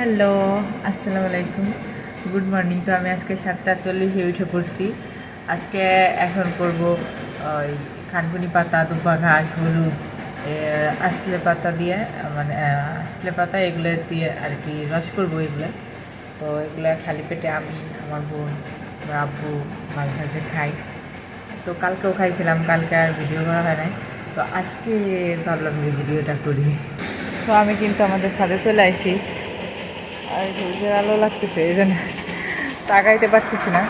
Hello, আসসালামু আলাইকুম, good morning. তো আমি আজকে 7:40-এ উঠে পড়ছি। আজকে এখন করব ওই খানকুনি পাতা, দুব্বা ঘাস, হলুদ, আষ্টলে পাতা দিয়ে, মানে আষ্টলে পাতা এগুলো দিয়ে আর কি রস করবো এগুলো। তো এগুলো খালি পেটে আমি, আমার বোন, আমার আব্বু মাঝে মাঝে খাই। তো কালকেও খাইছিলাম, কালকে আর ভিডিও করা হয় নাই। তো আজকে ভাবলাম যে ভিডিওটা করি। তো আমি কিন্তু আমাদের সাথে চলে আসি, আর সূর্যের আলো লাগতেছে এই জন্য তাকাইতে পারতেছি না।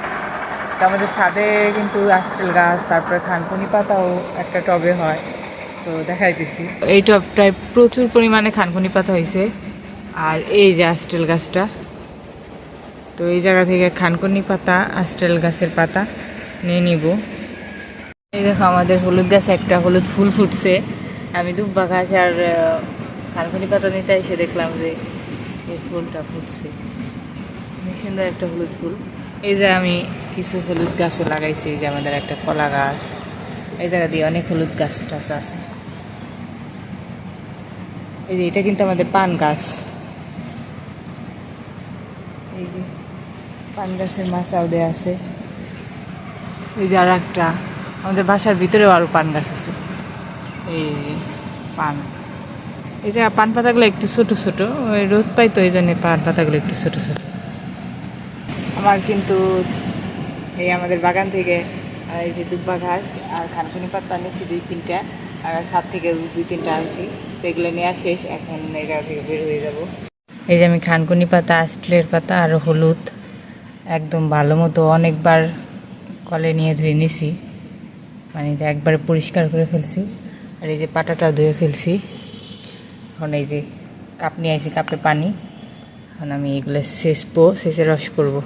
তো আমাদের ছাদে কিন্তু আস্টেল গাছ, তারপরে খানকুনি পাতাও একটা টবে হয়, তো দেখাইতেছি। এই টবটায় প্রচুর পরিমাণে খানকুনি পাতা হয়েছে, আর এই যে আস্টেল গাছটা। তো এই জায়গা থেকে খানকুনি পাতা, আস্টেল গাছের পাতা নিয়ে নিব। এই দেখো আমাদের হলুদ গাছে একটা হলুদ ফুল ফুটছে। আমি দুব্বা ঘাস আর খানকুনি পাতা নিতে এসে দেখলাম যে এই ফুলটা ফুটছে, সুন্দর একটা হলুদ ফুল। এই যে আমি কিছু হলুদ গাছও লাগাইছি, এই যে আমাদের একটা কলা গাছ, এই জায়গা দিয়ে অনেক হলুদ গাছ টাছ আছে। এই যে এটা কিন্তু আমাদের পান গাছ, এই যে পান গাছের মাচাও দেওয়া আছে। এই যে আর একটা আমাদের বাসার ভিতরেও আরও পান গাছ আছে। এই যে পান, এই যে পান পাতাগুলো একটু ছোট ছোট, ওই রোদ পাই তো এই জন্য পান পাতাগুলো একটু ছোট ছোট। আমার কিন্তু এই আমাদের বাগান থেকে এই যে দুব্বা ঘাস আর খানকুনি পাতা নিয়েছি 2-3টা, আর ছাদ থেকে 2-3টা আনছি। তো এগুলো নেওয়া শেষ, এখন এই জায়গা থেকে বের হয়ে যাব। এই যে আমি খানকুনি পাতা, আষ্টলের পাতা আর হলুদ একদম ভালো মতো অনেকবার কলে নিয়ে ধুয়ে নিছি, মানে যে একবারে পরিষ্কার করে ফেলছি। আর এই যে পাটাটা ধুয়ে ফেলছি। এখন এই যে কাপ নিয়ে আসি, কাপে পানি। এখন আমি এগুলো শেষে রস করব।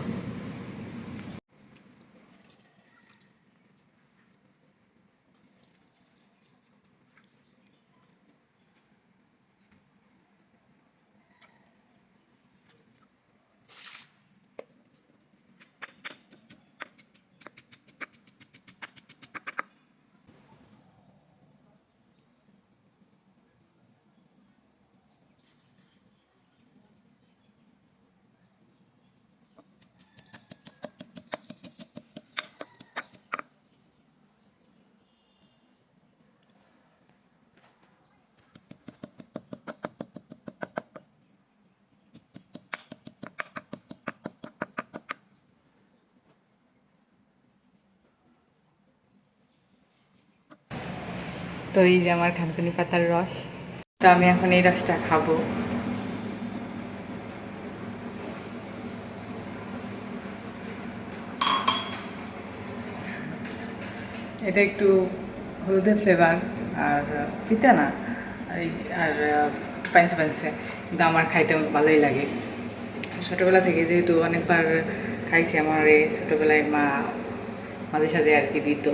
তো এই যে আমার খানকুনি পাতার রস। তো আমি এখন এই রসটা খাবো। এটা একটু হলুদের ফ্লেভার, আর পিতা না, আর পাঞ্চে পাঞ্চে, কিন্তু আমার খাইতে ভালোই লাগে। ছোটোবেলা থেকে যেহেতু অনেকবার খাইছি, আমার এই ছোটোবেলায় মা মাঝে সাঝে আর কি দিত,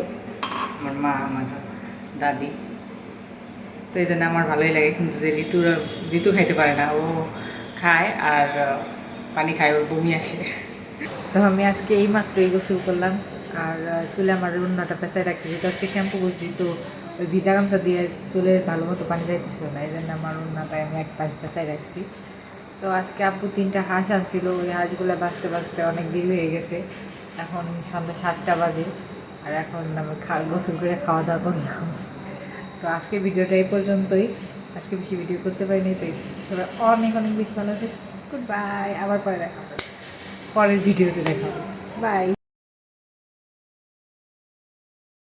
আমার মা, আমার দাদি। তো এই জন্য আমার ভালোই লাগে। কিন্তু যে ঋতু খাইতে পারে না, ও খায় আর পানি খায়, ওর বমি আসে। তো আমি আজকে এই মাত্রই গোসল করলাম, আর চুলে আমার উন্নাটা পেঁচায় রাখছি, যেহেতু আজকে শ্যাম্পু করছি। তো ওই ভিজা গামছা দিয়ে চুলে ভালো মতো পানি যাইতেছিল না, এই জন্য আমার উন্নাটায় আমি এক পাশ পেঁচায় রাখছি। তো আজকে আব্বু 3টা হাঁস আনছিল, ওই হাঁসগুলো বাঁচতে বাঁচতে অনেক দেরি হয়ে গেছে। এখন সন্ধ্যা 7টা বাজে, আর এখন আমি গোসল করে খাওয়া দাওয়া করলাম। তো আজকে ভিডিওটা এই পর্যন্তই। আজকে বেশি ভিডিও করতে পারিনি, তো সবাই অনেক অনেক বেশি ভালো আছে। গুড বাই, আবার পরে দেখা হবে, পরের ভিডিওতে দেখা হবে। বাই।